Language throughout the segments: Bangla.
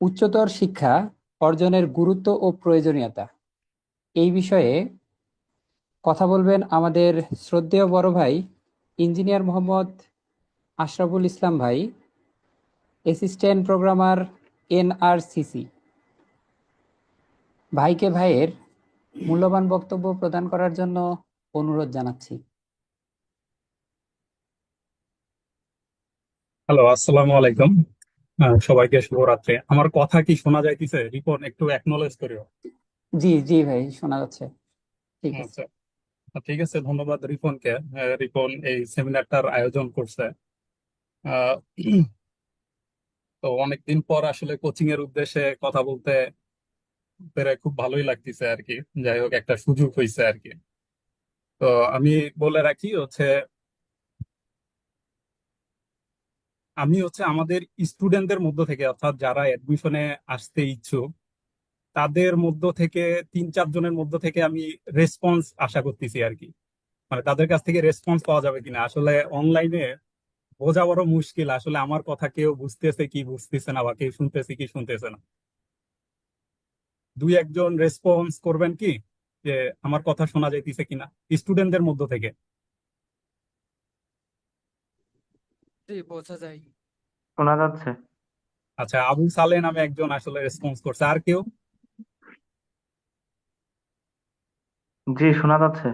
উচ্চতর শিক্ষা অর্জনের গুরুত্ব ও প্রয়োজনীয়তা এই বিষয়ে কথা বলবেন আমাদের শ্রদ্ধেয় বড় ভাই ইঞ্জিনিয়ার মোহাম্মদ আশরাফুল ইসলাম ভাই, অ্যাসিস্ট্যান্ট প্রোগ্রামার, এনআরসিসি। ভাইয়ের মূল্যবান বক্তব্য প্রদান করার জন্য অনুরোধ জানাচ্ছি। হ্যালো, আসসালামু আলাইকুম। সবাইকে শুভরাত্রি। আমার কথা কি শোনা যাইতেছে? রিপন, একটু অ্যাকনলেজ করিও। জি জি ভাই, শোনা যাচ্ছে। ঠিক আছে। আচ্ছা, ঠিক আছে, ধন্যবাদ রিপনকে। রিপন এই সেমিনারটার আয়োজন করছে। আহ, তো অনেকদিন পর আসলে কোচিং এর উদ্দেশ্যে কথা বলতে পেরে খুব ভালোই লাগতেছে আর কি। যাই হোক, একটা সুযোগ হয়েছে আর কি। তো আমি বলে রাখি হচ্ছে, আমি হচ্ছে আমাদের স্টুডেন্টদের মধ্য থেকে, অর্থাৎ যারা অ্যাডমিশনে আসতে ইচ্ছুক, তাদের মধ্য থেকে 3-4 জনের মধ্য থেকে আমি রেসপন্স আশা করতেছি আর কি। মানে তাদের কাছ থেকে রেসপন্স পাওয়া যাবে কিনা আসলে অনলাইনে বোঝা বড় মুশকিল। আসলে আমার কথা কেউ বুঝতেছে কি বুঝতেছে না, বা কেউ শুনতেছে কি শুনতেছে না। দুই একজন রেসপন্স করবেন কি, যে আমার কথা শোনা যাইতেছে কিনা স্টুডেন্টদের মধ্য থেকে? জি, বোঝা যায়। শোনা যাচ্ছে। আচ্ছা, আবু সালে নামে একজন আসলে রেসপন্স করছে, আর কেউ? জি, শোনা যাচ্ছে।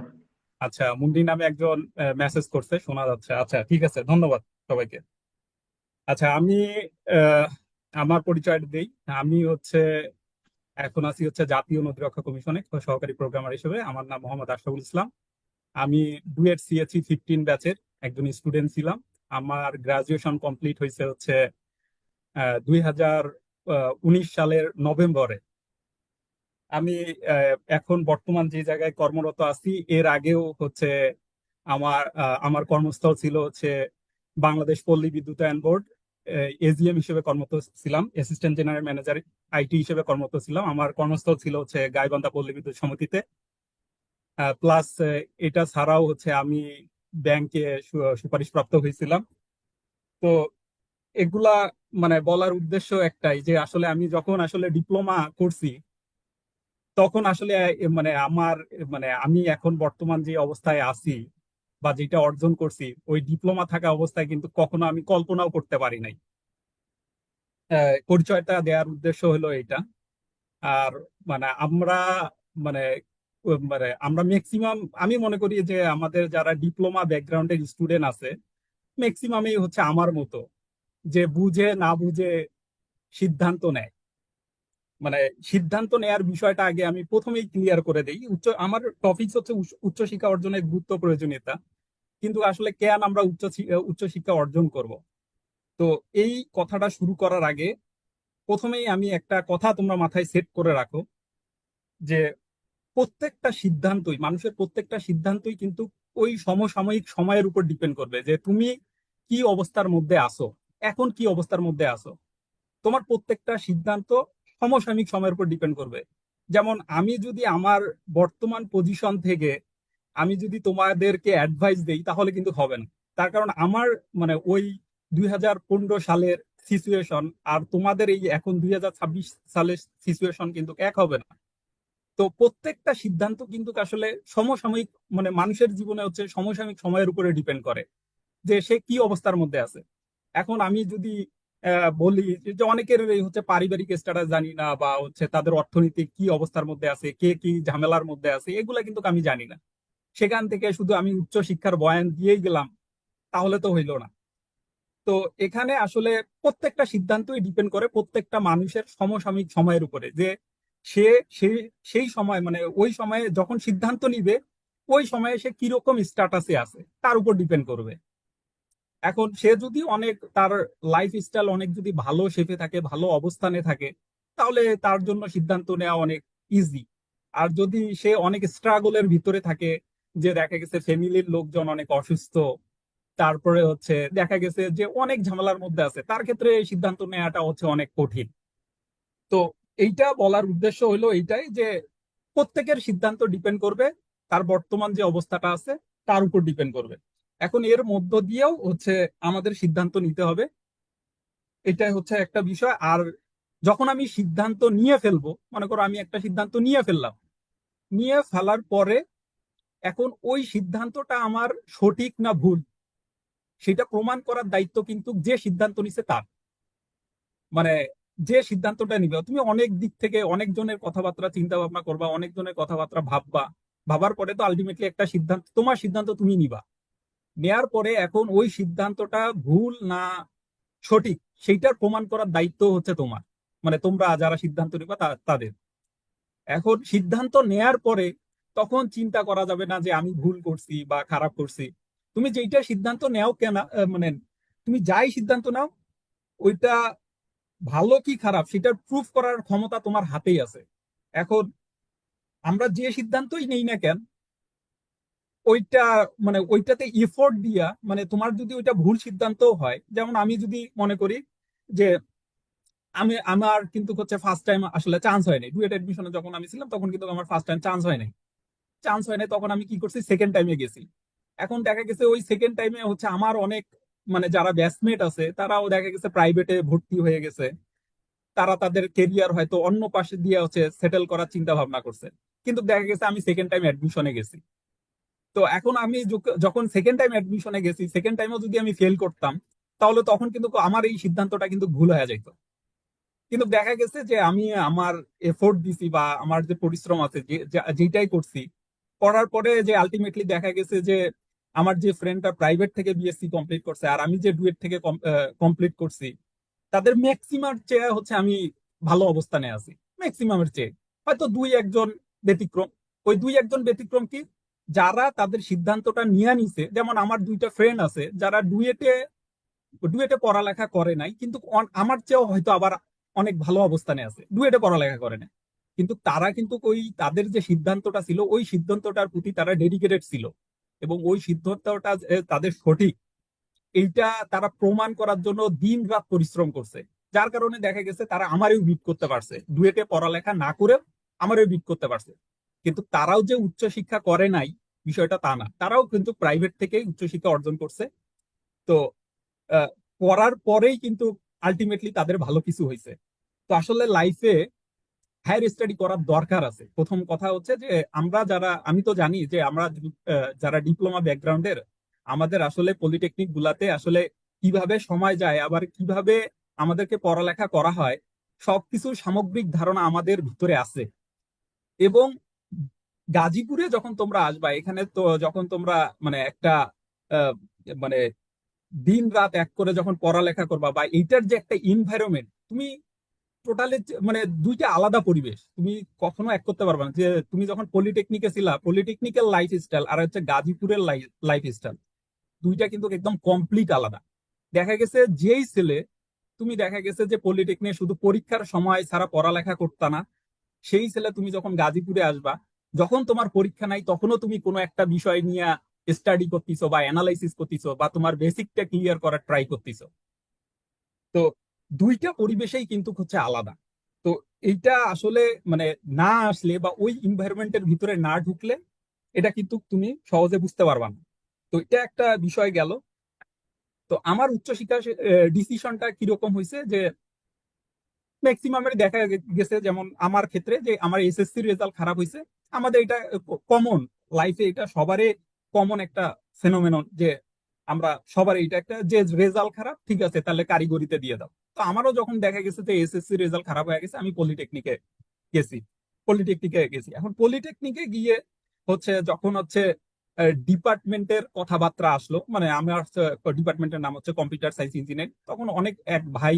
আচ্ছা, মুন্ডি নামে একজন মেসেজ করছে, শোনা যাচ্ছে। আচ্ছা, ঠিক আছে, ধন্যবাদ সবাইকে। আচ্ছা, আমি আহ, আমার পরিচয় দিই। আমি হচ্ছে এখন আছি হচ্ছে জাতীয় নদী রক্ষা কমিশনে সহকারী প্রোগ্রামার হিসেবে। আমার নাম মোহাম্মদ আশরাফুল ইসলাম। আমি ডুয়েট সিএসসি 15 ব্যাচের একজন স্টুডেন্ট ছিলাম। আমার গ্রাজুয়েশন কমপ্লিট হয়েছে হচ্ছে 2019 সালের নভেম্বরে। আমি এখন বর্তমান যে জায়গায় কর্মরত আছি, এর আগেও হচ্ছে আমার কর্মস্থল ছিল হচ্ছে বাংলাদেশ পল্লী বিদ্যুতায়ন বোর্ড, এজিএম হিসেবে কর্মরত ছিলাম। অ্যাসিস্ট্যান্ট জেনারেল ম্যানেজার আইটি হিসেবে কর্মরত ছিলাম। আমার কর্মস্থল ছিল হচ্ছে গাইবান্ধা পল্লী বিদ্যুৎ সমিতিতে। প্লাস এটা ছাড়াও হচ্ছে আমি ব্যাংকে সুপারিশপ্রাপ্ত হয়েছিলাম। তো এগুলা মানে বলার উদ্দেশ্য একটাই, যে আসলে আমি যখন আসলে ডিপ্লোমা করছি, তখন আসলে মানে আমার মানে আমি এখন বর্তমান যে অবস্থায় আছি বা যেটা অর্জন করছি, ওই ডিপ্লোমা থাকা অবস্থায় কিন্তু কখনো আমি কল্পনাও করতে পারি নাই। পরিচয়টা দেওয়ার উদ্দেশ্য হলো এটা। আর মানে আমরা মানে মানে আমরা ম্যাক্সিমাম, আমি মনে করি যে আমাদের যারা ডিপ্লোমা ব্যাকগ্রাউন্ডের স্টুডেন্ট আছে, ম্যাক্সিমামই হচ্ছে আমার মতো, যে বুঝে না বুঝে সিদ্ধান্ত নেয়। মানে সিদ্ধান্ত নেয়ার বিষয়টা আগে আমি প্রথমেই ক্লিয়ার করে দেই। আমার টপিক হচ্ছে উচ্চশিক্ষা অর্জনের গুরুত্ব প্রয়োজনীয়তা। কিন্তু আসলে কেন আমরা উচ্চশিক্ষা অর্জন করব? তো এই কথাটা শুরু করার আগে প্রথমেই আমি একটা কথা তোমরা মাথায় সেট করে রাখো, যে প্রত্যেকটা সিদ্ধান্তই, মানুষের প্রত্যেকটা সিদ্ধান্তই কিন্তু ওই সমসাময়িক সময়ের উপর ডিপেন্ড করবে, যে তুমি কি অবস্থার মধ্যে আসো, এখন কি অবস্থার মধ্যে আসো। তোমার প্রত্যেকটা সিদ্ধান্ত সমসাময়িক সময়ের উপর ডিপেন্ড করবে। যেমন আমি যদি আমার বর্তমান পজিশন থেকে আমি যদি তোমাদেরকে অ্যাডভাইস দেই, তাহলে কিন্তু হবে না। তার কারণ আমার মানে ওই 2015 সালের সিচুয়েশন আর তোমাদের এই এখন 2026 সালের সিচুয়েশন কিন্তু এক হবে না। তো প্রত্যেকটা সিদ্ধান্ত কিন্তু আসলে সমসাময়িক, মানে মানুষের জীবনে হচ্ছে সমসাময়িক সময়ের উপরে ডিপেন্ড করে, যে সে কি অবস্থার মধ্যে আছে। এখন আমি যদি বলি যে অনেকের এই হচ্ছে পারিবারিক স্ট্যাটাস জানি না, বা হচ্ছে তাদের অর্থনৈতিক কি অবস্থার মধ্যে আছে, কে কি ঝামেলার মধ্যে আছে, এগুলা কিন্তু আমি জানি না। সেখান থেকে শুধু আমি উচ্চ শিক্ষার বয়ান দিয়েই গেলাম, তাহলে তো হইলো না। তো এখানে আসলে প্রত্যেকটা সিদ্ধান্তই ডিপেন্ড করে প্রত্যেকটা মানুষের সমসাময়িক সময়ের উপরে, যে সে সে সেই সময় মানে ওই সময়ে যখন সিদ্ধান্ত নিবে, ওই সময়ে সে কিরকম স্ট্যাটাসে আছে তার উপর ডিপেন্ড করবে। এখন সে যদি অনেক তার লাইফ স্টাইল অনেক যদি ভালো শেপে থাকে, ভালো অবস্থানে থাকে, তাহলে তার জন্য সিদ্ধান্ত নেওয়া অনেক ইজি। আর যদি সে অনেক স্ট্রাগলের ভিতরে থাকে, যে দেখা গেছে ফ্যামিলির লোকজন অনেক অসুস্থ, তারপরে হচ্ছে দেখা গেছে যে অনেক ঝামেলার মধ্যে আছে, তার ক্ষেত্রে এই সিদ্ধান্ত নেওয়াটা হচ্ছে অনেক কঠিন। তো এইটা বলার উদ্দেশ্য হলো এইটাই, যে প্রত্যেকের সিদ্ধান্ত ডিপেন্ড করবে তার বর্তমান যে অবস্থাটা আছে তার উপর ডিপেন্ড করবে। এখন এর মধ্য দিয়েও হচ্ছে আমাদের সিদ্ধান্ত নিতে হবে, এটাই হচ্ছে একটা বিষয়। আর যখন আমি সিদ্ধান্ত নিয়ে ফেলবো, মনে করো আমি একটা সিদ্ধান্ত নিয়ে ফেললাম, নিয়ে ফেলার পরে এখন ওই সিদ্ধান্তটা আমার সঠিক না ভুল সেটা প্রমাণ করার দায়িত্ব কিন্তু যে সিদ্ধান্ত নিছে তার। মানে যে সিদ্ধান্তটা নিবে, তুমি অনেক দিক থেকে অনেকজনের কথাবার্তা চিন্তা ভাবনা করবা, অনেকজনের কথাবার্তা ভাববা, ভাবার পরে তো আলটিমেটলি একটা সিদ্ধান্ত, তোমার সিদ্ধান্ত তুমি নিবা। নেয়ার পরে এখন ওই সিদ্ধান্তটা ভুল না সঠিক সেইটার প্রমাণ করার দায়িত্ব হচ্ছে তোমার, মানে তোমরা যারা সিদ্ধান্ত নিবা তাদের। এখন সিদ্ধান্ত নেয়ার পরে তখন চিন্তা করা যাবে না যে আমি ভুল করছি বা খারাপ করছি। তুমি যেইটা সিদ্ধান্ত নেও কেন, মানে তুমি যাই সিদ্ধান্ত নাও, ওইটা ভালো কি খারাপ সেটার প্রুফ করার ক্ষমতা তোমার হাতেই আছে। এখন আমরা যে সিদ্ধান্তই নেই না কেন, ওইটা মানে ওইটাতে এফোর্ট দিয়া, মানে তোমার যদি ওইটা ভুল সিদ্ধান্ত হয়, যেমন আমি যদি মনে করি যে আমার কিন্তু হচ্ছে ফার্স্ট টাইম আসলে চান্স হয়নি ডুয়েট এডমিশনে, যখন আমি ছিলাম তখন কিন্তু আমার ফার্স্ট টাইম চান্স হয় নাই, তখন আমি কি করছি, সেকেন্ড টাইমে গেছি। এখন দেখা গেছে ওই সেকেন্ড টাইমে হচ্ছে আমার অনেক, মানে যারা ব্যাচমেট আছে তারাও দেখা গেছে প্রাইভেটে ভর্তি হয়ে গেছে, তারা তাদের কেরিয়ার হয়তো অন্য পাশে দিয়ে হচ্ছে সেটেল করার চিন্তা ভাবনা করছে। কিন্তু দেখা গেছে আমি সেকেন্ড টাইম অ্যাডমিশনে গেছি। তো এখন আমি যখন সেকেন্ড টাইম অ্যাডমিশনে গেছি, সেকেন্ড টাইমও যদি আমি ফেল করতাম, তাহলে তখন কিন্তু আমার এই সিদ্ধান্তটা কিন্তু ভুল হয়ে যেত। কিন্তু দেখা গেছে যে আমি আমার এফোর্ট দিছি বা আমার যে পরিশ্রম আছে, যেটাই করছি, করার পরে যে আলটিমেটলি দেখা গেছে যে আমার যে ফ্রেন্ডটা প্রাইভেট থেকে বিএসসি কমপ্লিট করছে আর আমি যে ডুয়েট থেকে কমপ্লিট করছি, তাদের ম্যাক্সিমাম চেয়ে হচ্ছে আমি ভালো অবস্থানে আছি, ম্যাক্সিমামের চেয়ে। হয়তো দুই একজন ব্যতিক্রম। ওই দুই একজন ব্যতিক্রম কি, যারা তাদের সিদ্ধান্তটা নিয়ে নিছে, যেমন আমার দুইটা ফ্রেন্ড আছে যারা ডুয়েটে ডুয়েটে পড়ালেখা করে নাই, কিন্তু আমার চেয়েও হয়তো আবার অনেক ভালো অবস্থানে আছে, ডুয়েটে পড়ালেখা করে নাই, কিন্তু তারা কিন্তু ওই তাদের যে সিদ্ধান্তটা ছিল ওই সিদ্ধান্তটার প্রতি তারা ডেডিকেটেড ছিল, এবং ওই সিদ্ধান্তটা যে তাদের সঠিক এইটা তারা প্রমাণ করার জন্য দিন রাত পরিশ্রম করছে। যার কারণে দেখা গেছে তারা আমারও বিট করতে পারছে, ডুয়েটে পড়ালেখা না করে আমারও বিট করতে পারছে। কিন্তু তারাও যে উচ্চশিক্ষা করে নাই বিষয়টা তা না, তারাও কিন্তু প্রাইভেট থেকে উচ্চশিক্ষা অর্জন করছে। তো আহ, পড়ার পরেই কিন্তু আলটিমেটলি তাদের ভালো কিছু হয়েছে। তো আসলে লাইফে হায়ার স্টাডি করার দরকার আছে। প্রথম কথা হচ্ছে যে আমরা যারা, আমি তো জানি যে আমরা যারা ডিপ্লোমা ব্যাকগ্রাউন্ডের, আমাদের আসলে পলিটেকনিক গুলাতে আসলে কিভাবে সময় যায়, আবার কিভাবে আমাদেরকে পড়ালেখা করা হয়, সবকিছু সামগ্রিক ধারণা আমাদের ভিতরে আছে। এবং গাজীপুরে যখন তোমরা আসবা, এখানে তো যখন তোমরা মানে একটা আহ, মানে দিন রাত এক করে যখন পড়ালেখা করবা, বা এইটার যে একটা এনভায়রনমেন্ট, তুমি টোটালি মানে দুইটা আলাদা পরিবেশ, তুমি কখনো এক করতে পারবে না। যে তুমি যখন পলিটেকনিকে ছিলা, পলিটেকনিক্যাল লাইফ স্টাইল আর হচ্ছে গাজীপুরের লাইফ স্টাইল, দুইটা কিন্তু একদম কমপ্লিট আলাদা। দেখা গেছে যেই ছেলে, তুমি দেখা গেছে যে পলিটেকনিকে শুধু পরীক্ষার সময় ছাড়া পড়ালেখা করতা না, সেই ছেলে তুমি যখন গাজীপুরে আসবা, যখন তোমার পরীক্ষা নাই তখনও তুমি কোনো একটা বিষয় নিয়ে স্টাডি করতেছো বা অ্যানালাইসিস করতেছো বা তোমার বেসিকটা ক্লিয়ার করার ট্রাই করতেছো। তো দুইটা পরিবেশেই কিন্তু হচ্ছে আলাদা। তো এইটা আসলে মানে না আসলে বা ওই এনভায়রনমেন্টের ভিতরে না ঢুকলে এটা কিন্তু তুমি সহজে বুঝতে পারবা না। তো এটা একটা বিষয় গেল। তো আমার উচ্চশিক্ষা ডিসিশনটা কিরকম হয়েছে, যে ম্যাক্সিমামের দেখা গেছে, যেমন আমার ক্ষেত্রে যে আমার এসএসসি রেজাল্ট খারাপ হয়েছে। আমাদের এটা কমন, লাইফে এটা সবারই কমন একটা ফেনোমেনন, যে আমরা সবার এইটা একটা, যে রেজাল্ট খারাপ ঠিক আছে তাহলে কারিগরিতে দিয়ে দাও। তো আমারও যখন দেখা গেছে যে এসএসসি রেজাল্ট খারাপ হয়ে গেছে, আমি গেছি পলিটেকনিকে গেছি। এখন পলিটেকনিকে গিয়ে হচ্ছে যখন হচ্ছে ডিপার্টমেন্টের কথাবার্তা আসলো, মানে আমার ডিপার্টমেন্টের নাম হচ্ছে কম্পিউটার সায়েন্স ইঞ্জিনিয়ারিং, তখন অনেক এক ভাই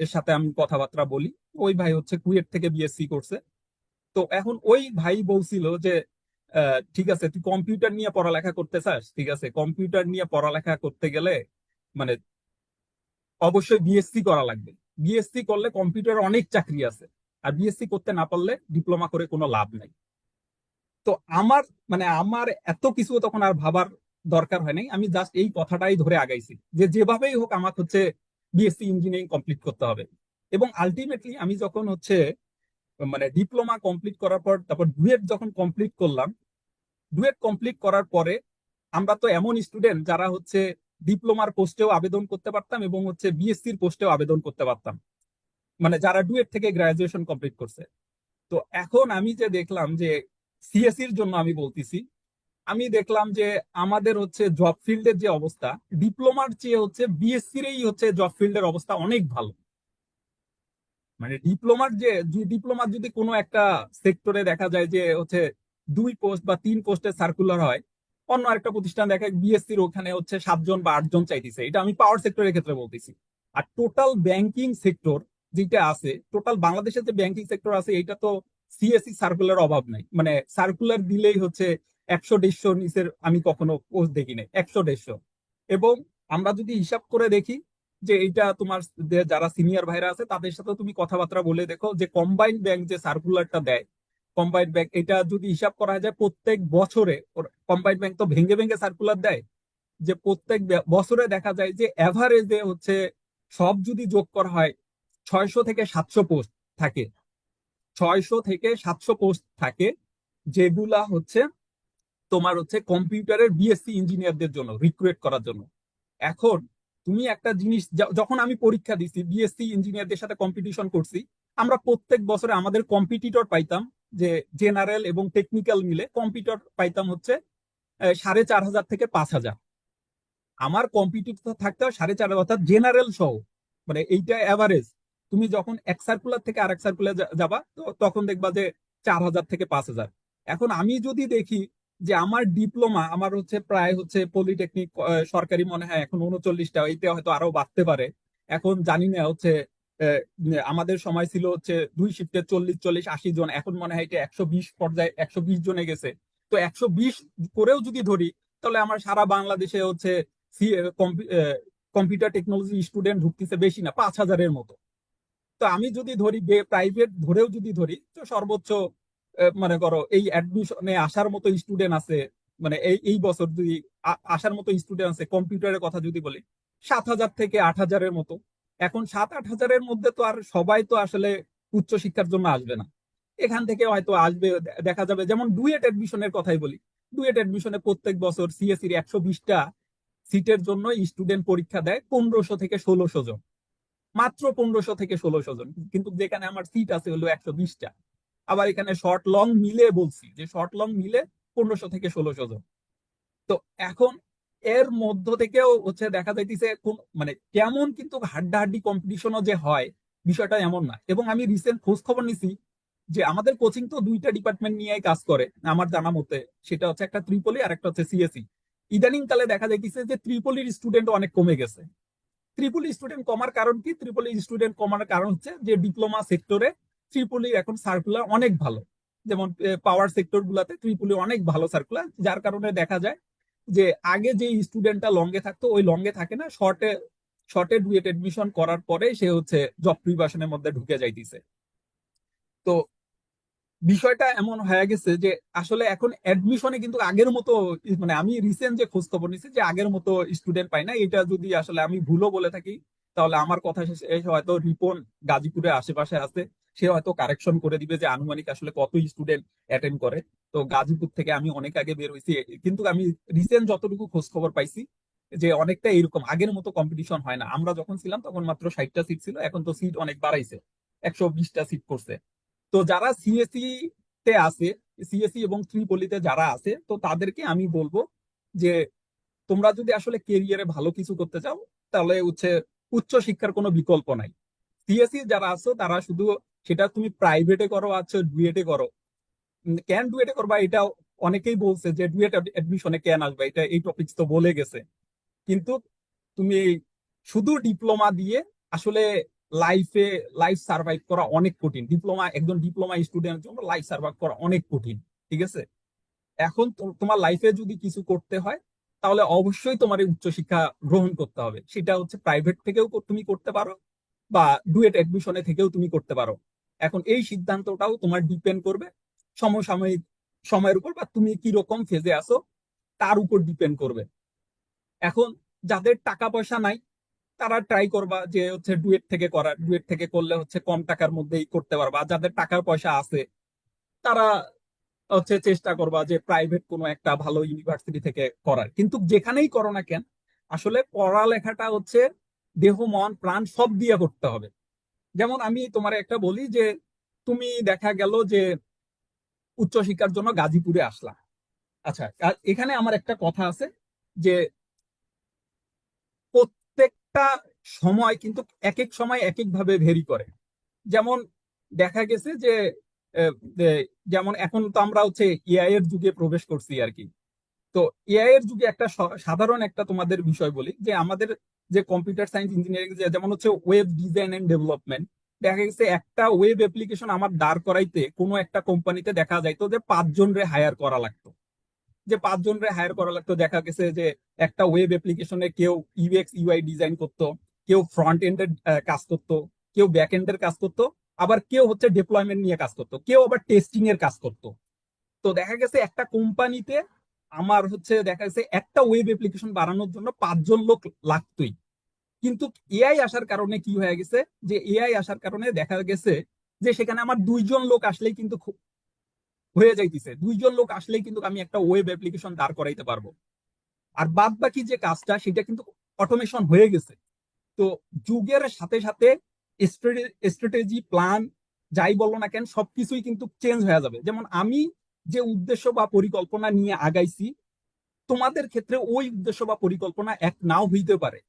এর সাথে আমি কথাবার্তা বলি। ওই ভাই হচ্ছে কুয়েট থেকে বিএসসি করছে। তো এখন ওই ভাই বলছিল যে ঠিক আছে তুই কম্পিউটার নিয়ে পড়ালেখা করতে চাস, ঠিক আছে কম্পিউটার নিয়ে পড়ালেখা করতে গেলে মানে অবশ্যই বিএসসি করা লাগবে। বিএসসি করলে কম্পিউটার অনেক চাকরি আছে, আর বিএসসি করতে না পারলে ডিপ্লোমা করে কোনো লাভ নাই। তো আমার মানে আমার এত কিছু তখন আর ভাবার দরকার হয় নাই, আমি জাস্ট এই কথাটাই ধরে আগাইছি যে যেভাবেই হোক আমার হচ্ছে বিএসসি ইঞ্জিনিয়ারিং কমপ্লিট করতে হবে। এবং আলটিমেটলি আমি যখন হচ্ছে মানে ডিপ্লোমা কমপ্লিট করার পর তারপর ডুয়েট যখন কমপ্লিট করলাম, ডুয়েট কমপ্লিট করার পরে আমরা তো এমন স্টুডেন্ট যারা হচ্ছে ডিপ্লোমার পোস্টেও আবেদন করতে পারতাম এবং হচ্ছে বিএসসির পোস্টেও আবেদন করতে পারতাম। মানে যারা ডুয়েট থেকে গ্রাজুয়েশন কমপ্লিট করছে। তো এখন আমি যে দেখলাম যে সিএসসির জন্য আমি বলতেছি, আমি দেখলাম যে আমাদের হচ্ছে জব ফিল্ডের যে অবস্থা, ডিপ্লোমার চেয়ে হচ্ছে বিএসসিরই হচ্ছে জব ফিল্ডের অবস্থা অনেক ভালো। মানে ডিপ্লোমার যদি কোনো একটা সেক্টরে দেখা যায় যে হচ্ছে 2 পোস্ট বা 3 পোস্টের সার্কুলার হয়, অন্য আরেকটা প্রতিষ্ঠান দেখে বিএসসির ওখানে হচ্ছে 7 জন বা 8 জন চাইতেছে। এটা আমি পাওয়ার সেক্টরের ক্ষেত্রে বলতেছি। আর টোটাল ব্যাংকিং সেক্টর যেটা আছে, টোটাল বাংলাদেশের যে ব্যাংকিং সেক্টর আছে, এটা তো সিএসসি সার্কুলার অভাব নাই। মানে সার্কুলার দিলেই হচ্ছে 100-150 নিচের আমি কখনো পোস্ট দেখি নাই, 100-150। এবং আমরা যদি হিসাব করে দেখি যে এইটা তোমার যারা সিনিয়র ভাইরা আছে তাদের সাথে তুমি কথাবার্তা বলে দেখো যে কম্বাইন্ড ব্যাংক যে সার্কুলারটা দেয়, কম্বাইন্ড ব্যাংক এটা যদি হিসাব করা যায় প্রত্যেক বছরে, কম্বাইন্ড ব্যাংক তো ভেঙে ভেঙে সার্কুলার দেয়, যে প্রত্যেক বছরে দেখা যায় যে এভারেজে হচ্ছে সব যদি যোগ করা হয় 600 থেকে 700 পোস্ট থাকে। 600 থেকে 700 পোস্ট থাকে, যেগুলা হচ্ছে তোমার হচ্ছে কম্পিউটারের বিএসসি ইঞ্জিনিয়ারদের জন্য রিক্রুইট করার জন্য। এখন তুমি একটা জিনিস, যখন আমি পরীক্ষা দিছি বিএসসি ইঞ্জিনিয়ারদের সাথে কম্পিটিশন করছি, আমরা প্রত্যেক বছরে আমাদের কম্পিটিটর পাইতাম যে জেনারেল এবং টেকনিক্যাল মিলে কম্পিটিটর পাইতাম হচ্ছে 4,500 থেকে 5,000। আমার কম্পিটিটর থাকতে হয় 4,500, অর্থাৎ জেনারেল সহ। মানে এইটা অ্যাভারেজ। তুমি যখন এক সার্কুলার থেকে আরেক সার্কুলার যাবা, তো তখন দেখবা যে 4,000 থেকে 5,000। এখন আমি যদি দেখি যে আমার ডিপ্লোমা, আমার হচ্ছে প্রায় হচ্ছে পলিটেকনিক সরকারি মনে হয় এখন 39টা, এইতে হয়তো আরো বাড়তে পারে। এখন জানি না হচ্ছে আহ, আমাদের সময় ছিল হচ্ছে 2 শিফটে 40-40-80 জন, এখন মনে হয় এটা 120 পর্যায়ে 120 জনে গেছে। তো 120 করেও যদি ধরি, তাহলে আমার সারা বাংলাদেশে হচ্ছে কম্পিউটার টেকনোলজি স্টুডেন্ট ঢুকতেছে বেশি না, 5,000-এর মতো। তো আমি যদি ধরি প্রাইভেট ধরেও যদি ধরি, তো সর্বোচ্চ মনে করো এই অ্যাডমিশনে আসার মতো স্টুডেন্ট আছে, মানে এই বছর যদি আসার মতো স্টুডেন্ট আছে কম্পিউটারের কথা যদি বলি, 7,000 থেকে 8,000-এর মতো। এখন 7-8 হাজারের মধ্যে তো আর সবাই তো আসলে উচ্চশিক্ষার জন্য আসবে না। এখান থেকে হয়তো আসবে, দেখা যাবে যেমন ডুয়েট অ্যাডমিশনের কথাই বলি। ডুয়েট অ্যাডমিশনে প্রত্যেক বছর সিএসসির 120টা সিটের জন্য স্টুডেন্ট পরীক্ষা দেয় 1500 থেকে 1600 জন, মাত্র 1500 থেকে 1600 জন। কিন্তু যেখানে আমার সিট আছে হলো 120টা। আবার এখানে শর্ট লং মিলে বলছি যে শর্ট লং মিলে 1500 থেকে 1600 জন। তো এখন এর মধ্য থেকেও হচ্ছে দেখা যাইতেছে কোন মানে কেমন কিন্তু হাড্ডাহাড্ডি কম্পিটিশনও যে হয়, বিষয়টা এমন না। এবং আমি রিসেন্ট খোঁজ খবর নিছি যে আমাদের কোচিং তো 2টা ডিপার্টমেন্ট নিয়েই কাজ করে আমার জানা মতে, সেটা হচ্ছে একটা ত্রিপলি আর একটা হচ্ছে সিএসসি। ইদানিং কালে দেখা যাইতেছে যে ত্রিপলির স্টুডেন্ট অনেক কমে গেছে। ত্রিপলি স্টুডেন্ট কমার কারণ কি? ত্রিপলি স্টুডেন্ট কমার কারণ হচ্ছে যে ডিপ্লোমা সেক্টরে ত্রিপলির এখন সার্কুলার অনেক ভালো। যেমন পাওয়ার সেক্টর গুলাতে ত্রিপলি অনেক ভালো সার্কুলার, যার কারণে দেখা যায় যে আগে যে স্টুডেন্টটা লঙ্গে থাকতো ওই লঙ্গে থাকে না, শর্টে শর্টে ডুয়েট এডমিশন করার পরে সে হচ্ছে জব প্রিপারেশনের মধ্যে ঢুকে যাইতেছে। তো বিষয়টা এমন হয়ে গেছে যে আসলে এখন অ্যাডমিশনে কিন্তু আগের মতো, মানে আমি রিসেন্ট যে খোঁজ খবর নিচ্ছি যে আগের মতো স্টুডেন্ট পাই না। এটা যদি আসলে আমি ভুলও বলে থাকি, তাহলে আমার কথা শেষে এসে হয়তো রিপন গাজীপুরের আশেপাশে আছে, সে হয়তো কারেকশন করে দিবে যে আনুমানিক আসলে কত স্টুডেন্ট অ্যাটেন্ড করে। তো গাজীপুর থেকে আমি অনেক আগে বের হয়েছি, কিন্তু আমি রিসেন্ট যতটুকু খোঁজ খবর পাইছি যে অনেকটা এরকম, আগের মতো কম্পিটিশন হয় না। আমরা যখন ছিলাম তখন মাত্র 60টা সিট ছিল, এখন তো সিট অনেক বাড়াইছে, 120টা সিট করছে। তো যারা সিএসসি তে আছে, সিএসসি এবং ত্রিপলিতে যারা আছে, তো তাদেরকে আমি বলবো যে তোমরা যদি আসলে কেরিয়ারে ভালো কিছু করতে চাও, তাহলে হচ্ছে উচ্চ শিক্ষার কোনো বিকল্প নাই। সিএসসি যারা আছো তারা শুধু, সেটা তুমি প্রাইভেটে করো আছে ডুয়েটে করো, কেন ডুয়েটে করবা এটা অনেকেই বলছে যে ডুয়েট এডমিশনে কেন আসবে, এটা এই টপিক তো বলে গেছে। কিন্তু তুমি শুধু ডিপ্লোমা দিয়ে আসলে লাইফে লাইফ সার্ভাইভ করা অনেক কঠিন। একজন ডিপ্লোমা স্টুডেন্টের জন্য লাইফ সার্ভাইভ করা অনেক কঠিন, ঠিক আছে? এখন তোমার লাইফে যদি কিছু করতে হয়, তাহলে অবশ্যই তোমার এই উচ্চশিক্ষা গ্রহণ করতে হবে। সেটা হচ্ছে প্রাইভেট থেকেও তুমি করতে পারো বা ডুয়েট এডমিশনে থেকেও তুমি করতে পারো। এখন এই সিদ্ধান্তটাও তোমার ডিপেন্ড করবে সমসাময়িক সময়ের উপর, বা তুমি কি রকম ফেজে আসো তার উপর ডিপেন্ড করবে। এখন যাদের টাকা পয়সা নাই, তারা ট্রাই করবা যে হচ্ছে ডুয়েট থেকে করার, ডুয়েট থেকে করলে হচ্ছে কম টাকার মধ্যেই করতে পারবা। আর যাদের টাকার পয়সা আছে, তারা হচ্ছে চেষ্টা করবা যে প্রাইভেট কোনো একটা ভালো ইউনিভার্সিটি থেকে করার। কিন্তু যেখানেই করো না কেন, আসলে পড়ালেখাটা হচ্ছে দেহ মন প্রাণ সব দিয়ে করতে হবে। যেমন আমি তোমার একটা বলি যে তুমি দেখা গেল যে উচ্চশিক্ষার জন্য গাজীপুরে আসলা। আচ্ছা, এখানে আমার একটা কথা আছে যে প্রত্যেকটা সময় কিন্তু এক এক সময় এক এক ভাবে ভেরি করে। যেমন দেখা গেছে যে আহ, যেমন এখন তো আমরা হচ্ছে এআই এর যুগে প্রবেশ করছি আর কি। তো এআই এর যুগে একটা সাধারণ একটা তোমাদের বিষয় বলি যে আমাদের যে কম্পিউটার সায়েন্স ইঞ্জিনিয়ারিং যেমন হচ্ছে ওয়েব ডিজাইন এন্ড ডেভেলপমেন্ট, দেখা গেছে একটা ওয়েব অ্যাপ্লিকেশন আমার দাঁড় করাইতে কোনো একটা কোম্পানিতে দেখা যাইতো যে 5 জন রে হায়ার করা লাগতো। দেখা গেছে যে একটা ওয়েব অ্যাপ্লিকেশনে কেউ ইউএক্স ইউআই ডিজাইন করতো, কেউ ফ্রন্ট এন্ডের কাজ করতো, কেউ ব্যাক এন্ডের কাজ করতো, আবার কেউ হচ্ছে ডেপ্লয়মেন্ট নিয়ে কাজ করতো, কেউ আবার টেস্টিং এর কাজ করতো। তো দেখা গেছে একটা কোম্পানিতে আমার হচ্ছে দেখা গেছে একটা ওয়েব অ্যাপ্লিকেশন বানানোর জন্য 5 জন লোক লাগতোই। কিন্তু এআই আসার কারণে কি হয়ে গেছে যে এআই আসার কারণে দেখা গেছে যে সেখানে আমার 2 জন লোক আসলেই কিন্তু হয়ে যাইতেছে। 2 জন লোক আসলেই কিন্তু আমি একটা ওয়েব অ্যাপ্লিকেশন দাঁড় করাইতে পারবো। আর বাদ বাকি যে কাজটা সেটা কিন্তু অটোমেশন হয়ে গেছে। তো যুগের সাথে সাথে স্ট্র্যাটেজি প্ল্যান যাই বলো না কেন সবকিছুই কিন্তু চেঞ্জ হয়ে যাবে। যেমন আমি যে উদ্দেশ্য বা পরিকল্পনা নিয়ে আগাইছি, তোমাদের ক্ষেত্রে ওই উদ্দেশ্য বা পরিকল্পনা এক নাও হইতে পারে।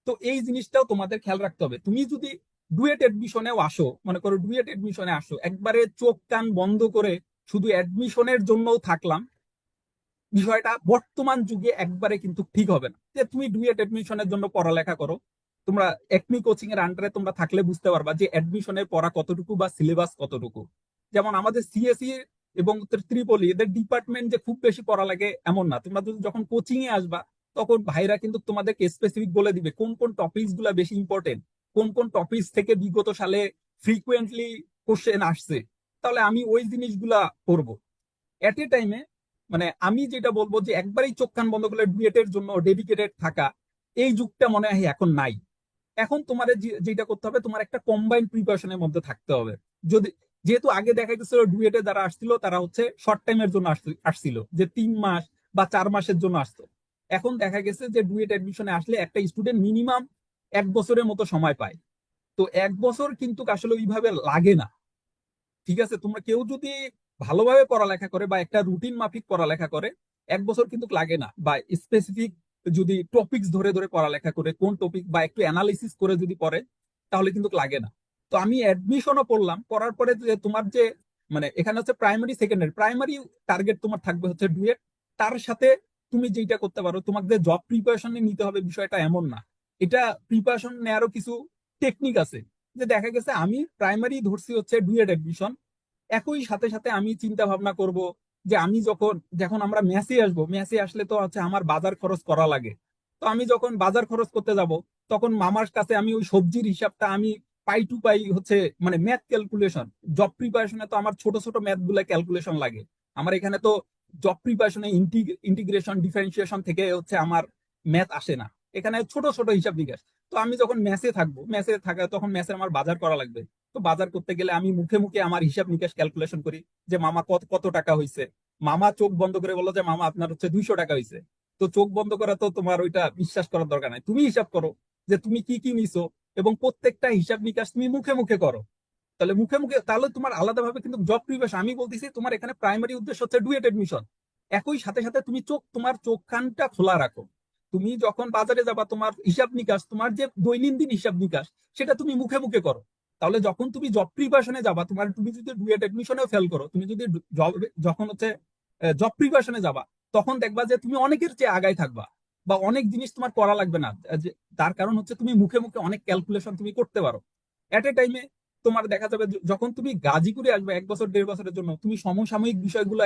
তো এই জিনিসটাও তোমাদের খেয়াল রাখতে হবে। তুমি যদি ডুয়েট এডমিশনেও আসো, মনে করো ডুয়েট এডমিশনে আসো, একবারে চোখ কান বন্ধ করে শুধু অ্যাডমিশনের জন্যও থাকলাম, বিষয়টা বর্তমান যুগে একবারে কিন্তু ঠিক হবে না। যে তুমি ডুয়েট এডমিশনের জন্য পড়ালেখা করো, তোমরা একমি কোচিং এর আন্ডারে তোমরা থাকলে বুঝতে পারবা যে অ্যাডমিশনের পড়া কতটুকু বা সিলেবাস কতটুকু। যেমন আমাদের সিএসই এবং ত্রিপলি এদের ডিপার্টমেন্ট যে খুব বেশি পড়া লাগে এমন না। তোমরা যখন কোচিং এ আসবা তখন ভাইরা কিন্তু তোমাদেরকে স্পেসিফিক বলে দিবে কোন কোন টপিকস গুলা বেশি ইম্পর্টেন্ট, কোন কোন টপিকস থেকে বিগত সালে ফ্রিকুয়েন্টলি কোশ্চেন আসছে। তাহলে আমি ওই জিনিসগুলা পড়বো এট এ টাইমে। মানে আমি যেটা বলবো যে একবারই চোখ কান বন্ধ করে ডুয়েটের জন্য ডেডিকেটেড থাকা, এই যুগটা মনে হয় এখন নাই। এখন তোমার যেটা করতে হবে, তোমার একটা কম্বাইন্ড প্রিপারেশনের মধ্যে থাকতে হবে। যদি যেহেতু আগে দেখা গেছিল ডুয়েটে যারা আসছিল তারা হচ্ছে শর্ট টাইমের জন্য আসছিল, যে 3 মাস বা 4 মাসের জন্য আসতো। এখন দেখা গেছে যে ডুয়েট এডমিশনে আসলে একটা স্টুডেন্ট মিনিমাম 1 বছরের মতো সময় পায়। তো 1 বছর কিন্তু আসলে ওইভাবে লাগে না। ঠিক আছে, তোমরা কেউ যদি ভালোভাবে পড়ালেখা করে বা একটা রুটিন মাফিক পড়ালেখা করে 1 বছর কিন্তু লাগে না। বা স্পেসিফিক যদি টপিকস ধরে ধরে পড়ালেখা করে কোন টপিক বা একটু অ্যানালিসিস করে যদি পড়ে তাহলে কিন্তু লাগে না। তো আমি অ্যাডমিশনও পড়লাম, পড়ার পরে যে তোমার যে মানে এখানে হচ্ছে প্রাইমারি সেকেন্ডারি, প্রাইমারি টার্গেট তোমার থাকবে হচ্ছে ডুয়েট। তার সাথে তুমি যেটা করতে পারো, তোমাকে জব প্রিপারেশনে নিতে হবে বিষয়টা এমন না। এটা প্রিপারেশন নেওয়ারও কিছু টেকনিক আছে। যে দেখা গেছে আমি প্রাইমারি ধরছি হচ্ছে ডুয়েট এডমিশন, একই সাথে সাথে আমি চিন্তা ভাবনা করব যে আমি যখন যখন আমরা মেসে আসবো, মেসে আসলে তো হচ্ছে আমার বাজার খরচ করা লাগে। তো আমি যখন বাজার খরচ করতে যাব তখন মামার কাছে আমি ওই সবজির হিসাবটা আমি পাই টু পাই হচ্ছে মানে ম্যাথ ক্যালকুলেশন। জব প্রিপারেশনে তো আমার ছোট ছোট ম্যাথ গুলা ক্যালকুলেশন লাগে। আমার এখানে তো জব প্রিপারেশনে ইন্টিগ্রেশন ডিফারেন্সিয়েশন থেকে হচ্ছে আমার ম্যাথ আসে না, এখানে ছোট ছোট হিসাব নিকাশ। তো আমি যখন মেসে থাকবো, মেসে থাকা তখন মেসে আমার বাজার করা লাগবে। তো বাজার করতে গেলে আমি মুখে মুখে আমার হিসাব নিকাশ ক্যালকুলেশন করি যে মামা কত কত টাকা হয়েছে। মামা চোখ বন্ধ করে বলো যে মামা আপনার হচ্ছে 200 টাকা হয়েছে। তো চোখ বন্ধ করা তো তোমার ওইটা বিশ্বাস করার দরকার নাই, তুমি হিসাব করো যে তুমি কি কি নিছো, এবং প্রত্যেকটা হিসাব নিকাশ তুমি মুখে মুখে করো। তাহলে মুখে মুখে তাহলে তোমার আলাদাভাবে কিন্তু জব প্রিপারেশন, আমি বলতেছি তোমার এখানে প্রাইমারি উদ্দেশ্য হচ্ছে ডুয়েট এডমিশন। একই সাথে সাথে তুমি তোমার চোখ কানটা খোলা রাখো। তুমি যখন বাজারে যাবা তোমার হিসাব নিকাশ, তোমার যে দৈনন্দিন হিসাব নিকাশ সেটা তুমি মুখে মুখে করো। তাহলে যখন তুমি জব প্রিপারেশনে যাবা, তুমি যদি ডুয়েট এডমিশনেও ফেল করো, তুমি যদি যখন হচ্ছে জব প্রিপারেশনে যাবা তখন দেখবা যে তুমি অনেকের চেয়ে আগায় থাকবা, বা অনেক জিনিস তোমার করা লাগবে না। তার কারণ হচ্ছে তুমি মুখে মুখে অনেক ক্যালকুলেশন তুমি করতে পারো এট এ টাইমে। তোমার দেখা যাবে যখন তুমি গাজীপুরে আসবে 1 বছর 1.5 বছরের জন্য, তুমি সমসাময়িক বিষয়গুলো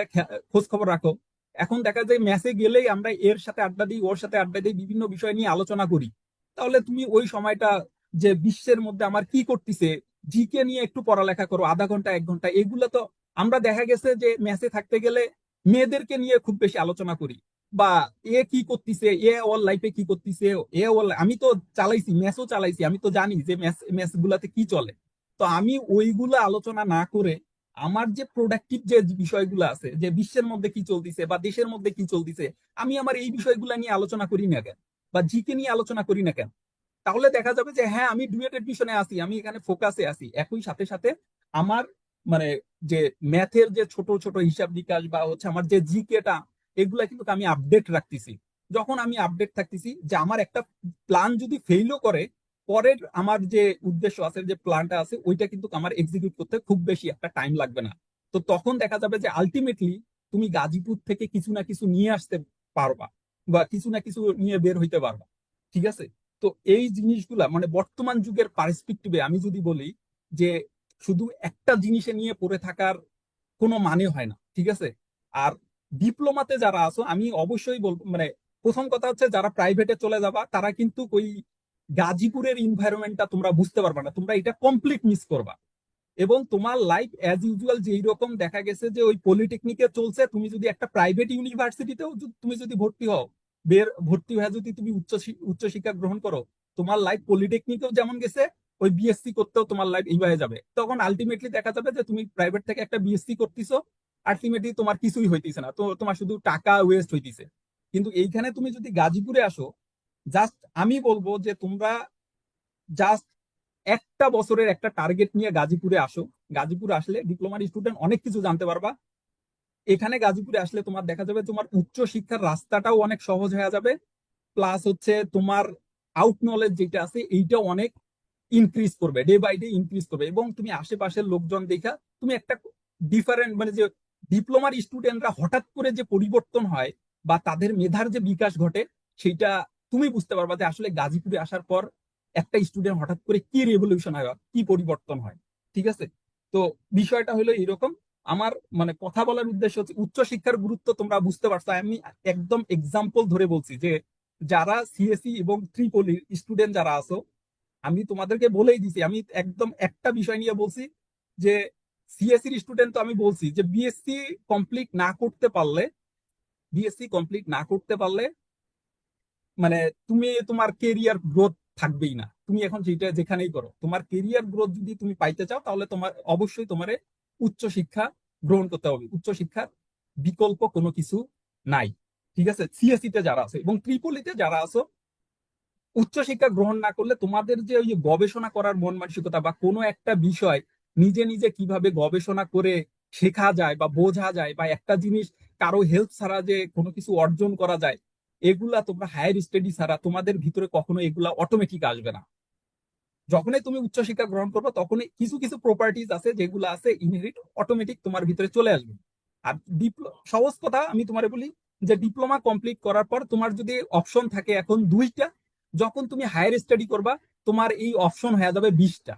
খোঁজ খবর রাখো। এখন দেখা যায় মেসে গেলেই আমরা এর সাথে আড্ডা দিই, ওর সাথে আড্ডা দিই, বিভিন্ন বিষয় নিয়ে আলোচনা করি। তাহলে তুমি ওই সময়টা যে বিশ্বের মধ্যে আমার কি করতেছে, জিকে নিয়ে একটু পড়ালেখা করো আধা ঘন্টা 1 ঘন্টা। এগুলো তো আমরা দেখা গেছে যে মেসে থাকতে গেলে মেয়েদেরকে নিয়ে খুব বেশি আলোচনা করি, বা এ কি করতেছে, এ ওর লাইফে কি করতেছে, আমি তো চালাইছি, মেসও চালাইছি, আমি তো জানি যে মেস গুলাতে কি চলে। তো আমি ওইগুলো আলোচনা না করে আমার যে প্রোডাক্টিভ যে বিষয়গুলো আছে, যে বিশ্বের মধ্যে কি চলতেছে বা দেশের মধ্যে কি চলতেছে, আমি আমার এই বিষয়গুলো নিয়ে আলোচনা করি না কেন, বা জিকে নিয়ে আলোচনা করি না কেন। তাহলে দেখা যাবে যে হ্যাঁ আমি ডুয়েট এডমিশনে আছি, আমি এখানে ফোকাসে আছি, একই সাথে সাথে আমার মানে যে ম্যাথের যে ছোট ছোট হিসাব নিকাশ বা হচ্ছে আমার যে জিকেটা, এগুলা কিন্তু আমি আপডেট রাখতেছি। যখন আমি আপডেট থাকতেছি যে আমার একটা প্ল্যান যদি ফেইলও করে, পরের আমার যে উদ্দেশ্য আছে, যে প্ল্যানটা আছে, ওইটা কিন্তু আমার এক্সিকিউট করতে খুব বেশি একটা টাইম লাগবে না। তো তখন দেখা যাবে যে আলটিমেটলি তুমি গাজীপুর থেকে কিছু না কিছু নিয়ে আসতে পারবা, বা কিছু না কিছু নিয়ে বের হইতে পারবা। ঠিক আছে? তো এই জিনিসগুলা মানে বর্তমান যুগের পার্সপেক্টিভে আমি যদি বলি যে শুধু একটা জিনিসে নিয়ে পড়ে থাকার কোনো মানে হয় না। ঠিক আছে? আর ডিপ্লোমাতে যারা আছো, আমি অবশ্যই বলবো, মানে প্রথম কথা হচ্ছে যারা প্রাইভেটে চলে যাবা তারা কিন্তু ওই গাজীপুরের ইনভায়রনমেন্টটা তোমরা বুঝতে পারবা না, তোমরা এটা কমপ্লিট মিস করবা। এবং তোমার লাইফ অ্যাজ ইউজুয়াল যেই রকম দেখা গেছে যে ওই পলিটেকনিকে চলছে, তুমি যদি একটা প্রাইভেট ইউনিভার্সিটিতেও তুমি যদি ভর্তি হও, ভর্তি হয়ে যদি তুমি উচ্চশিক্ষা গ্রহণ করো, তোমার লাইফ পলিটেকনিকেও যেমন গেছে, ওই বিএসসি করতেও তোমার লাইফ এইভাবে যাবে। তখন আলটিমেটলি দেখা যাবে যে তুমি প্রাইভেট থেকে একটা বিএসসি করতেছো, আলটিমেটলি তোমার কিছুই হইতেছে না, তো তোমার শুধু টাকা ওয়েস্ট হইতেছে। কিন্তু এইখানে তুমি যদি গাজীপুরে আসো, জাস্ট আমি বলবো যে তোমরা জাস্ট একটা বছরের একটা টার্গেট নিয়ে গাজীপুরে আসো। গাজীপুরে আসলে ডিপ্লোমার স্টুডেন্ট অনেক কিছু জানতে পারবা। এখানে গাজীপুরে আসলে তোমার দেখা যাবে তোমার উচ্চ শিক্ষার রাস্তাটাও অনেক সহজ হয়ে যাবে, প্লাস হচ্ছে তোমার আউট নলেজ যেটা আছে এইটাও অনেক ইনক্রিজ করবে, ডে বাই ডে ইনক্রিজ করবে। এবং তুমি আশেপাশের লোকজন দেখা তুমি একটা ডিফারেন্ট, মানে যে ডিপ্লোমার স্টুডেন্টরা হঠাৎ করে যে পরিবর্তন হয় বা তাদের মেধার যে বিকাশ ঘটে, সেটা তুমি বুঝতে পারবা যে আসলে গাজীপুরে আসার পর একটা স্টুডেন্ট হঠাৎ করে কি রেভলিউশন হয়, কি পরিবর্তন হয়। ঠিক আছে? তো বিষয়টা হলো এরকম। আমার মানে কথা বলার উদ্দেশ্য হচ্ছে উচ্চশিক্ষার গুরুত্ব তোমরা বুঝতে পারছো। আমি একদম এক্সাম্পল ধরে বলছি যে যারা সিএসসি এবং ত্রিপলির স্টুডেন্ট যারা আছো, আমি তোমাদেরকে বলেই দিছি, আমি একদম একটা বিষয় নিয়ে বলছি যে সিএসসির স্টুডেন্ট, তো আমি বলছি যে বিএসসি কমপ্লিট না করতে পারলে মানে তুমি তোমার কেরিয়ার গ্রোথ থাকবেই না। তুমি এখন যেটা যেখানেই করো, তোমার কেরিয়ার গ্রোথ যদি তুমি পাইতে চাও, তাহলে তোমার অবশ্যই তোমার উচ্চশিক্ষা গ্রহণ করতে হবে। উচ্চশিক্ষার বিকল্প কোনো কিছু নাই। ঠিক আছে? সিএসসি তে যারা আছে এবং ত্রিপলিতে যারা আছো, উচ্চশিক্ষা গ্রহণ না করলে তোমাদের যে ওই যে গবেষণা করার মন মানসিকতা বা কোনো একটা বিষয় নিজে নিজে কিভাবে গবেষণা করে শেখা যায় বা বোঝা যায়, বা একটা জিনিস কারো হেল্প ছাড়া যে কোনো কিছু অর্জন করা যায়, এগুলা তোমরা হায়ার স্টাডি ছাড়া তোমাদের ভিতরে কখনো এগুলা অটোমেটিক আসবে না। যখনই তুমি উচ্চশিক্ষা গ্রহণ করবে, তখনই কিছু কিছু প্রপার্টিজ আছে যেগুলো আছে ইনহেরিট, অটোমেটিক তোমার ভিতরে চলে আসবে। আর সহজ কথা আমি তোমার বলি যে ডিপ্লোমা কমপ্লিট করার পর তোমার যদি অপশন থাকে এখন দুইটা, যখন তুমি হায়ার স্টাডি করবা তোমার এই অপশন হয়ে যাবে 20টা।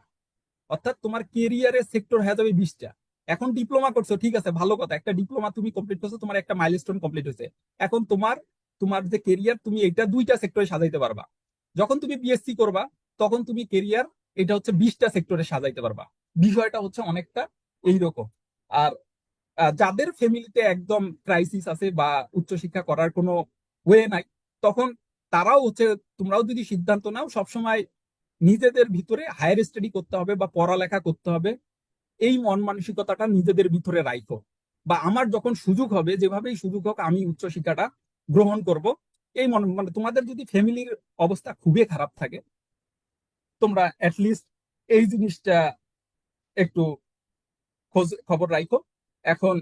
অর্থাৎ তোমার কেরিয়ারের সেক্টর হয়ে যাবে 20টা। এখন ডিপ্লোমা করছো, ঠিক আছে, ভালো কথা, একটা ডিপ্লোমা তুমি কমপ্লিট করছো, তোমার একটা মাইলস্টোন কমপ্লিট হয়েছে। এখন তোমার তোমার যে কেরিয়ার, তুমি এটা দুইটা সেক্টরে সাজাইতে পারবা। যখন তুমি বিএসসি করবা, তখন তুমি কেরিয়ার এটা হচ্ছে 20টা সেক্টরে সাজাইতে পারবা। বিষয়টা হচ্ছে অনেকটা এইরকম। আর যাদের ফ্যামিলিতে একদম ক্রাইসিস আছে বা উচ্চশিক্ষা করার কোনো ওয়ে নাই, তখন তারাও হচ্ছে, তোমরাও যদি সিদ্ধান্ত নাও সবসময় নিজেদের ভিতরে হায়ার স্টাডি করতে হবে বা পড়ালেখা করতে হবে, এই মন মানসিকতাটা নিজেদের ভিতরে রাখো। বা আমার যখন সুযোগ হবে, যেভাবেই সুযোগ হোক আমি উচ্চশিক্ষাটা গ্রহণ করব, এই মানে তোমাদের যদি ফ্যামিলির অবস্থা খুবই খারাপ থাকে, তোমরা অ্যাটলিস্ট এই জিনিসটা একটু খোঁজ খবর রাখো। এখন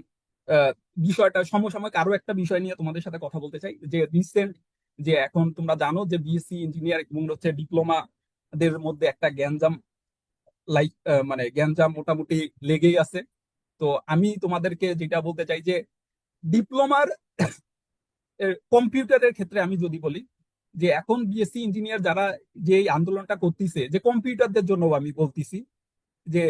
আহ, বিষয়টা সমসাময়িক আরো একটা বিষয় নিয়ে তোমাদের সাথে কথা বলতে চাই, যে রিসেন্ট যে এখন তোমরা জানো যে বিএসসি ইঞ্জিনিয়ার এবং হচ্ছে ডিপ্লোমা দের মধ্যে একটা গ্যাঞ্জাম, লাইক মানে গ্যাঞ্জাম মোটামুটি লেগেই আছে। তো আমি তোমাদেরকে যেটা বলতে চাই যে ডিপ্লোমার কম্পিউটারের ক্ষেত্রে আমি যদি বলি যে এখন বিএসসি ইঞ্জিনিয়ার যারা যে এই আন্দোলনটা করতেছে, যে কম্পিউটারদের জন্য আমি বলতেছি যে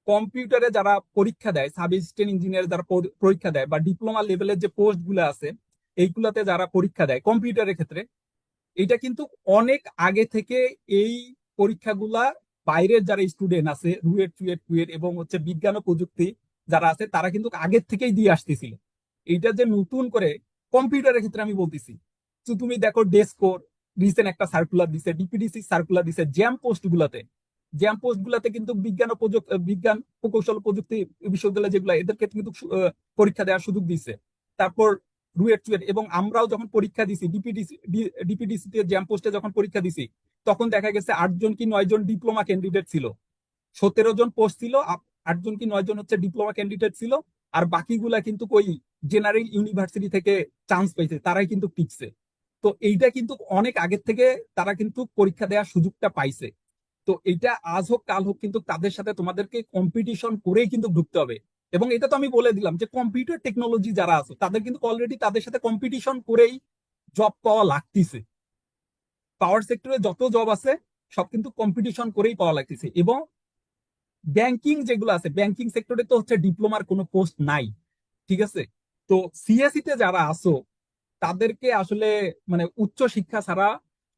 কম্পিউটারে যারা পরীক্ষা দেয়, সাব অ্যাসিস্ট্যান্ট ইঞ্জিনিয়ার যারা পরীক্ষা দেয়, বা ডিপ্লোমা লেভেলের যে পোস্ট গুলো আছে এইগুলাতে যারা পরীক্ষা দেয় কম্পিউটারের ক্ষেত্রে, এটা কিন্তু অনেক আগে থেকে এই পরীক্ষাগুলা বাইরের যারা স্টুডেন্ট আছে, রুয়েট চুয়েট কুয়েট এবং হচ্ছে বিজ্ঞান ও প্রযুক্তি যারা আছে, তারা কিন্তু আগের থেকেই দিয়ে আসতেছিল। এইটা যে নতুন করে কম্পিউটারের ক্ষেত্রে আমি বলতেছি, তো তুমি দেখো ডেস্কোর রিসেন্ট একটা সার্কুলার দিছে, ডিপিডিসি সার্কুলার দিছে, জ্যাম পোস্ট গুলাতে কিন্তু বিজ্ঞান প্রকৌশল প্রযুক্তি বিশ্ববিদ্যালয় যেগুলো, এদেরকে কিন্তু পরীক্ষা দেওয়ার সুযোগ দিচ্ছে। তারপর রুয়েট চুয়েট, এবং আমরাও যখন পরীক্ষা দিছি ডিপিডিসি তে জ্যাম পোস্টে যখন পরীক্ষা দিছি, তখন দেখা গেছে 8 জন কি 9 জন ডিপ্লোমা ক্যান্ডিডেট ছিল, 17 জন পোস্ট ছিল, 8 জন কি 9 জন হচ্ছে ডিপ্লোমা ক্যান্ডিডেট ছিল, আর বাকিগুলা কিন্তু ওই জেনারেল ইউনিভার্সিটি থেকে চান্স পাইছে, তারাই কিন্তু টিকছে। তো এইটা কিন্তু অনেক আগের থেকে তারা কিন্তু পরীক্ষা দেওয়ার সুযোগটা পাইছে। তো এইটা আজ হোক কাল হোক কিন্তু তাদের সাথে তোমাদেরকে কম্পিটিশন করেই কিন্তু ঢুকতে হবে। এবং এটা তো আমি বলে দিলাম যে কম্পিউটার টেকনোলজি যারা আছে তাদের কিন্তু অলরেডি তাদের সাথে কম্পিটিশন করেই জব পাওয়া লাগতেছে। পাওয়ার সেক্টরে যত জব আছে সব কিন্তু কম্পিটিশন করেই পাওয়া লাগতেছে। এবং ব্যাংকিং যেগুলো আছে, ব্যাংকিং সেক্টরে তো হচ্ছে ডিপ্লোমার কোনো পোস্ট নাই, ঠিক আছে? তো সিএসসি তে যারা আসো তাদেরকে আসলে মানে উচ্চ শিক্ষা ছাড়া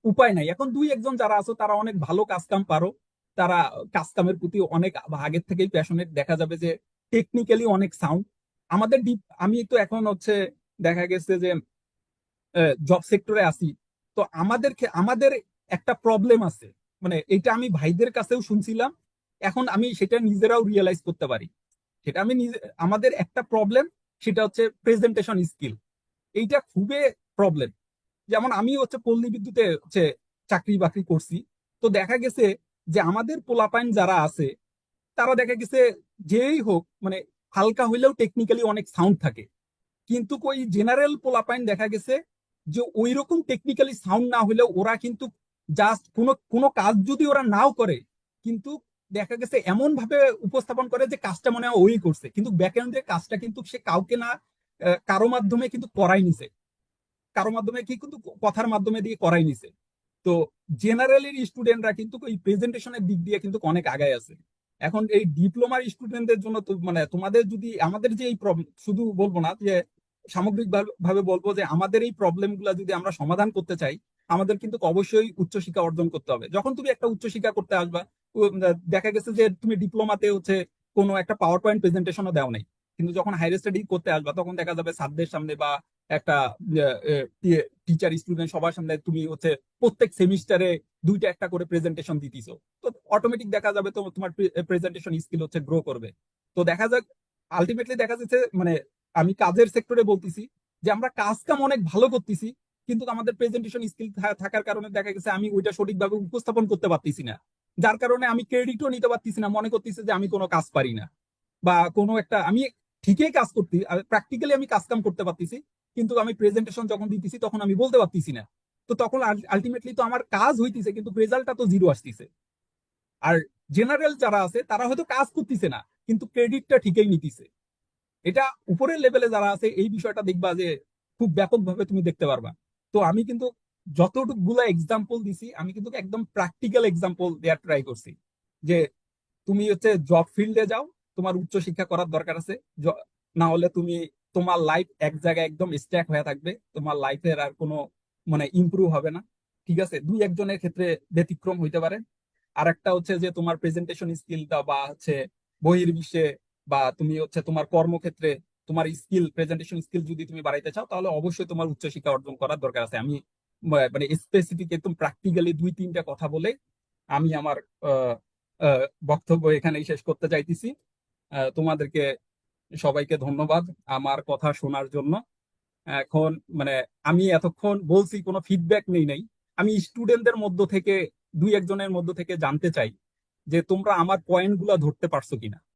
উপায় নাই। এখন 2-1 জন যারা আছো তারা অনেক ভালো কাজ কাম পারো, তারা কাজ কামের প্রতি অনেক আগের থেকেই প্যাশনেট, দেখা যাবে যে টেকনিক্যালি অনেক সাউন্ড। আমাদের আমি তো এখন হচ্ছে দেখা গেছে যে জব সেক্টরে আছি। তো আমাদের একটা প্রবলেম আছে, মানে এটা আমি ভাইদের কাছেও শুনছিলাম, এখন আমি সেটা নিজেরাও রিয়েলাইজ করতে পারি। সেটা আমি আমাদের একটা প্রবলেম, সেটা হচ্ছে প্রেজেন্টেশন স্কিল। এইটা খুবই প্রবলেম। যেমন আমি হচ্ছে পল্লী বিদ্যুতে হচ্ছে চাকরি বাকরি করছি। তো দেখা গেছে যে আমাদের পোলাপাইন যারা আছে তারা দেখা গেছে যেই হোক মানে হালকা হইলেও টেকনিক্যালি অনেক সাউন্ড থাকে, কিন্তু ওই জেনারেল পোলাপাইন দেখা গেছে যে ওই রকম টেকনিক্যালি সাউন্ড না হলেও ওরা কিন্তু জাস্ট কোনো কোনো কাজ যদি ওরা নাও করে, কিন্তু দেখা গেছে এমন ভাবে উপস্থাপন করে যে কাজটা মনে হয় ওই করছে, কিন্তু ব্যাকএন্ডের কাজটা কিন্তু সে কাউকে না কারো মাধ্যমে কিন্তু করাই নিছে, কারো মাধ্যমে কি কিন্তু কথার মাধ্যমে দিয়ে করাই নিছে। তো জেনারেলের স্টুডেন্টরা কিন্তু এই প্রেজেন্টেশনের দিক দিয়ে কিন্তু অনেক আগায় আছে। এখন এই ডিপ্লোমার স্টুডেন্টদের জন্য তো মানে তোমাদের যদি আমাদের যে এই প্রবলেম, শুধু বলবো না যে সামগ্রিক ভাবে বলবো যে আমাদের এই প্রবলেম গুলা যদি আমরা সমাধান করতে চাই, আমাদের কিন্তু অবশ্যই উচ্চশিক্ষা অর্জন করতে হবে। যখন তুমি একটা উচ্চশিক্ষা করতে আসবা, দেখা গেছে যে তুমি ডিপ্লোমাতে হচ্ছে কোনো একটা পাওয়ার পয়েন্ট প্রেজেন্টেশনও দেও নাই, কিন্তু যখন হায়ার স্টাডি করতে আসবা তখন দেখা যাবে স্যারদের সামনে বা একটা টিচার স্টুডেন্ট সবার সামনে তুমি হচ্ছে প্রত্যেক সেমিস্টারে 2টা একটা করে প্রেজেন্টেশন দিতেছো। তো অটোমেটিক দেখা যাবে তো তোমার প্রেজেন্টেশন স্কিল হচ্ছে গ্রো করবে। তো দেখা যাক আলটিমেটলি দেখা যাচ্ছে মানে আমি কাজের সেক্টরে বলতেছি যে আমরা কাজ কাম অনেক ভালো করতেছি, কিন্তু আমাদের প্রেজেন্টেশন স্কিল থাকার কারণে দেখা গেছে আমি ওইটা সঠিকভাবে উপস্থাপন করতে পারতেছি না, যার কারণে আমি ক্রেডিটও নিতে পারতেছি না, মনে করতেছি যে আমি কোনো কাজ পারি না, বা কোনো একটা আমি ঠিকই কাজ করতে প্র্যাকটিক্যালি আমি কাজ কাম করতে পারতেছি, কিন্তু আমি প্রেজেন্টেশন যখন দিতেছি তখন আমি বলতে পারতেছি না। তো তখন আলটিমেটলি তো আমার কাজ হইতেছে কিন্তু রেজাল্টটা তো জিরো আসতেছে। আর জেনারেল যারা আছে তারা হয়তো কাজ করতেছে না, কিন্তু ক্রেডিটটা ঠিকই নিতেছে। এটা উপরের লেভেলে যারা আছে এই বিষয়টা দেখবা যে খুব ব্যাপকভাবে তুমি দেখতে পারবা। তো আমি কিন্তু যতটুকুগুলা এক্সাম্পল দিছি আমি কিন্তু একদম প্র্যাকটিক্যাল এক্সাম্পল দেওয়ার ট্রাই করছি, যে তুমি হচ্ছে জব ফিল্ডে যাও, তোমার উচ্চ শিক্ষা করার দরকার আছে, না হলে তুমি তোমার লাইফ এক জায়গায় একদম স্ট্যাক হয়ে থাকবে, তোমার লাইফের আর কোনো মানে ইমপ্রুভ হবে না। ঠিক আছে, 2-1 জনের ক্ষেত্রে ব্যতিক্রম হইতে পারে। আর একটা হচ্ছে যে তোমার প্রেজেন্টেশন স্কিলটা বা হচ্ছে বহির্বিশ্বে বা তুমি হচ্ছে তোমার কর্মক্ষেত্রে তোমার স্কিল, প্রেজেন্টেশন স্কিল যদি তুমি বাড়াইতে চাও তাহলে অবশ্যই তোমার উচ্চশিক্ষা অর্জন করার দরকার আছে। আমি মানে স্পেসিফিক একদম প্র্যাকটিক্যালি 2-3টা কথা বলে আমি আমার আহ, আহ, বক্তব্য এখানেই শেষ করতে চাইতেছি। তোমাদেরকে সবাইকে ধন্যবাদ আমার কথা শোনার জন্য। এখন মানে আমি এতক্ষণ বলছি কোনো ফিডব্যাক নেই নাই, আমি স্টুডেন্টদের মধ্য থেকে 2-1 জনের মধ্য থেকে জানতে চাই যে তোমরা আমার পয়েন্ট গুলা ধরতে পারছো কিনা।